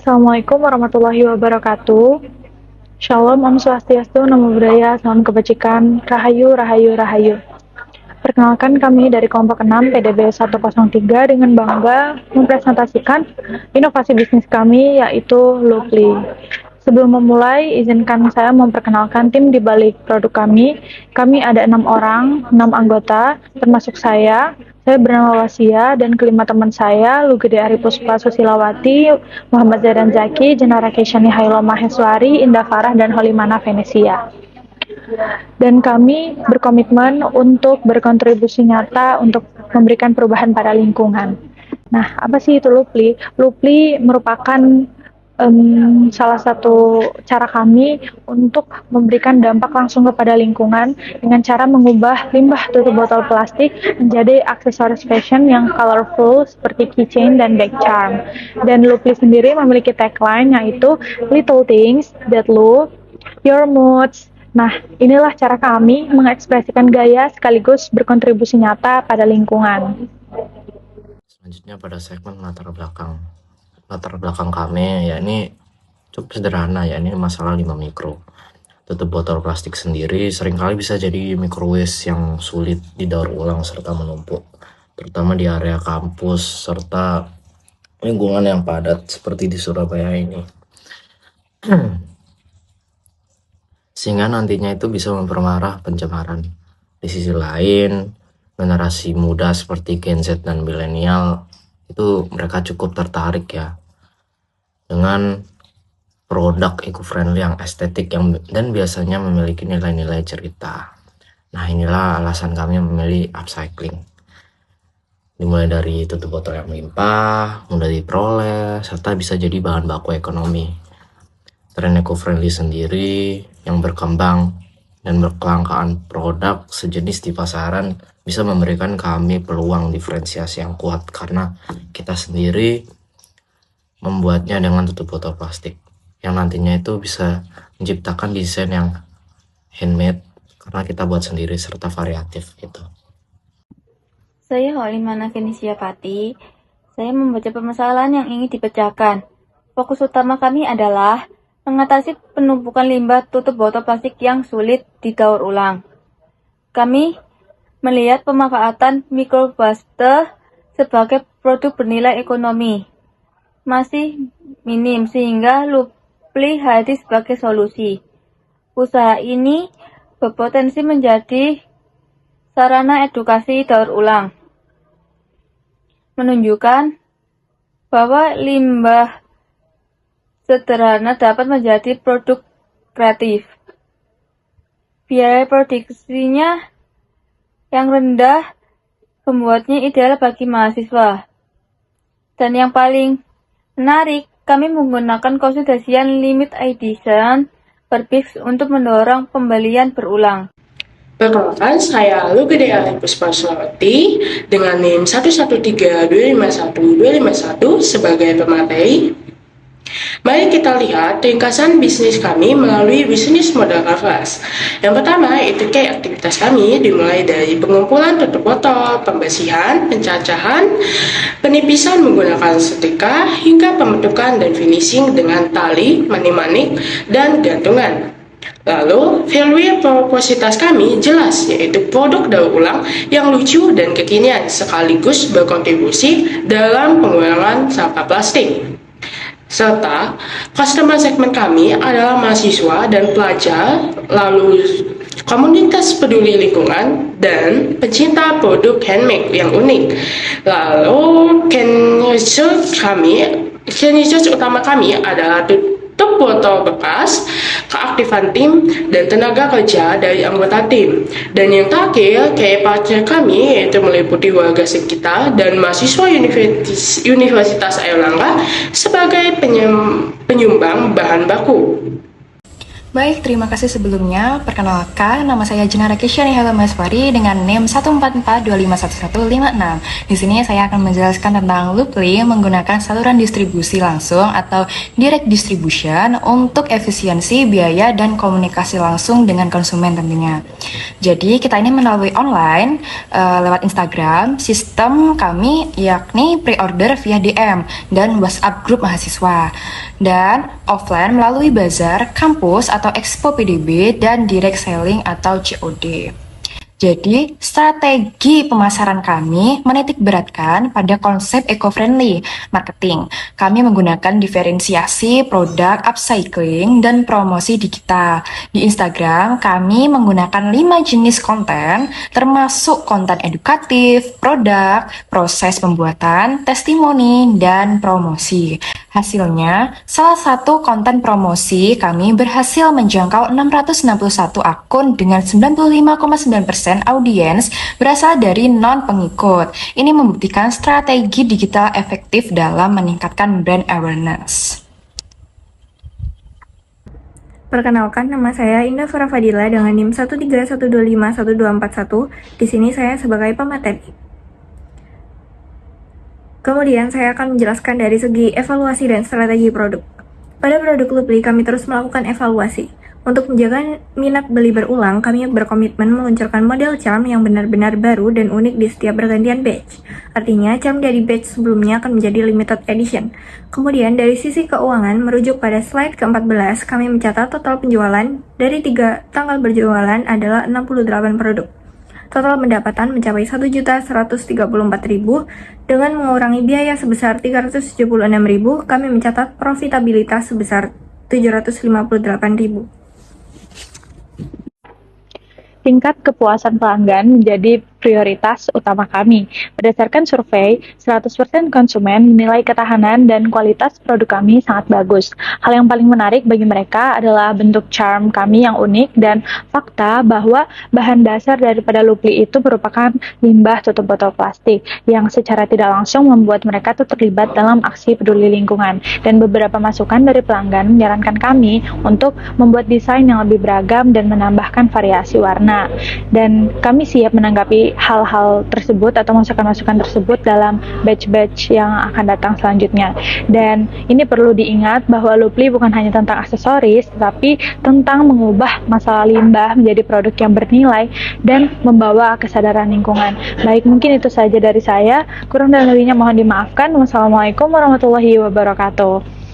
Assalamualaikum warahmatullahi wabarakatuh. Shalom, Om Swastiastu, Namo Buddhaya, Salam Kebajikan, Rahayu, Rahayu, Rahayu. Perkenalkan kami dari kelompok 6 PDB 103 dengan bangga mempresentasikan inovasi bisnis kami yaitu Looply. Sebelum memulai, izinkan saya memperkenalkan tim di balik produk kami. Kami ada 6 orang, 6 anggota, termasuk saya. Saya bernama Wasia dan kelima teman saya, Lugede Aripuspa Susilawati, Muhammad Zaidan Zaki, Jenara Kesyani Hailo Maheswari, Indah Farah, dan Holimana Venesia. Dan kami berkomitmen untuk berkontribusi nyata untuk memberikan perubahan pada lingkungan. Nah, apa sih itu Looply? Looply merupakan salah satu cara kami untuk memberikan dampak langsung kepada lingkungan dengan cara mengubah limbah tutup botol plastik menjadi aksesoris fashion yang colorful seperti keychain dan bag charm. Dan Looply sendiri memiliki tagline yaitu Little Things That Loop Your Moods. Nah, inilah cara kami mengekspresikan gaya sekaligus berkontribusi nyata pada lingkungan. Selanjutnya pada segmen latar belakang kami, ya ini cukup sederhana, ya ini masalah 5 mikro. Tutup botol plastik sendiri seringkali bisa jadi micro waste yang sulit didaur ulang serta menumpuk, terutama di area kampus serta lingkungan yang padat seperti di Surabaya ini. Sehingga nantinya itu bisa memperparah pencemaran. Di sisi lain, generasi muda seperti Gen Z dan milenial itu mereka cukup tertarik ya dengan produk eco-friendly yang estetik dan biasanya memiliki nilai-nilai cerita. Nah, inilah alasan kami memilih upcycling. Dimulai dari tutup botol yang melimpah, mudah diperoleh, serta bisa jadi bahan baku ekonomi. Tren eco-friendly sendiri yang berkembang dan berkelangkaan produk sejenis di pasaran bisa memberikan kami peluang diferensiasi yang kuat karena kita sendiri membuatnya dengan tutup botol plastik yang nantinya itu bisa menciptakan desain yang handmade karena kita buat sendiri serta variatif gitu. Saya Holimana Venesia Pati. Saya membaca permasalahan yang ingin dipecahkan. Fokus utama kami adalah mengatasi penumpukan limbah tutup botol plastik yang sulit didaur ulang. Kami melihat pemanfaatan microplaster sebagai produk bernilai ekonomi masih minim sehingga Looply hadir sebagai solusi. Usaha ini berpotensi menjadi sarana edukasi daur ulang, menunjukkan bahwa limbah sederhana dapat menjadi produk kreatif. Biaya produksinya yang rendah membuatnya ideal bagi mahasiswa. Dan yang paling menarik, kami menggunakan konsolidasian limited edition per-piece untuk mendorong pembelian berulang. Perkenalkan, saya Lugede Aripuspa Susilawati dengan NIM 113251251 sebagai pemateri. Mari kita lihat ringkasan bisnis kami melalui bisnis model Canvas. Yang pertama, itu kayak aktivitas kami dimulai dari pengumpulan tutup botol, pembersihan, pencacahan, penipisan menggunakan setrika, hingga pembentukan dan finishing dengan tali, manik-manik, dan gantungan. Lalu, value propositas kami jelas, yaitu produk daur ulang yang lucu dan kekinian sekaligus berkontribusi dalam pengurangan sampah plastik. Serta, customer segmen kami adalah mahasiswa dan pelajar, lalu komunitas peduli lingkungan, dan pecinta produk handmade yang unik. Lalu, research utama kami adalah tutup botol bekas, keaktifan tim, dan tenaga kerja dari anggota tim. Dan yang terakhir, kayak partner kami yaitu meliputi warga sekitar dan mahasiswa Universitas Airlangga sebagai penyumbang bahan baku. Baik, terima kasih sebelumnya. Perkenalkan, nama saya Jenara Kisyani Helmaswari dengan NIM 144251156. Di sini saya akan menjelaskan tentang Looply menggunakan saluran distribusi langsung atau direct distribution untuk efisiensi biaya dan komunikasi langsung dengan konsumen tentunya. Jadi kita ini melalui online lewat Instagram, sistem kami yakni pre-order via DM dan WhatsApp grup mahasiswa. Dan offline melalui bazar, kampus atau expo PDB dan direct selling atau COD. Jadi, strategi pemasaran kami menitik beratkan pada konsep eco-friendly marketing. Kami menggunakan diferensiasi produk, upcycling, dan promosi digital. Di Instagram, kami menggunakan 5 jenis konten, termasuk konten edukatif, produk, proses pembuatan, testimoni, dan promosi. Hasilnya, salah satu konten promosi kami berhasil menjangkau 661 akun dengan 95,9% audiens berasal dari non-pengikut. Ini membuktikan strategi digital efektif dalam meningkatkan brand awareness. Perkenalkan, nama saya Indah Farah Fadila dengan NIM 131251241. Di sini saya sebagai pemateri. Kemudian saya akan menjelaskan dari segi evaluasi dan strategi produk. Pada produk Looply, kami terus melakukan evaluasi. Untuk menjaga minat beli berulang, kami berkomitmen meluncurkan model charm yang benar-benar baru dan unik di setiap pergantian batch. Artinya, charm dari batch sebelumnya akan menjadi limited edition. Kemudian, dari sisi keuangan, merujuk pada slide ke-14, kami mencatat total penjualan dari 3 tanggal berjualan adalah 68 produk. Total pendapatan mencapai 1.134.000 dengan mengurangi biaya sebesar 376.000, kami mencatat profitabilitas sebesar 758.000. Tingkat kepuasan pelanggan menjadi prioritas utama kami. Berdasarkan survei, 100% konsumen menilai ketahanan dan kualitas produk kami sangat bagus. Hal yang paling menarik bagi mereka adalah bentuk charm kami yang unik dan fakta bahwa bahan dasar daripada Looply itu merupakan limbah tutup botol plastik yang secara tidak langsung membuat mereka tuh terlibat dalam aksi peduli lingkungan. Dan beberapa masukan dari pelanggan menyarankan kami untuk membuat desain yang lebih beragam dan menambahkan variasi warna. Dan kami siap menanggapi hal-hal tersebut atau masukan-masukan tersebut dalam batch-batch yang akan datang selanjutnya. Dan ini perlu diingat bahwa Looply bukan hanya tentang aksesoris, tetapi tentang mengubah masalah limbah menjadi produk yang bernilai dan membawa kesadaran lingkungan. Baik, mungkin itu saja dari saya. Kurang dan lebihnya mohon dimaafkan. Wassalamualaikum warahmatullahi wabarakatuh.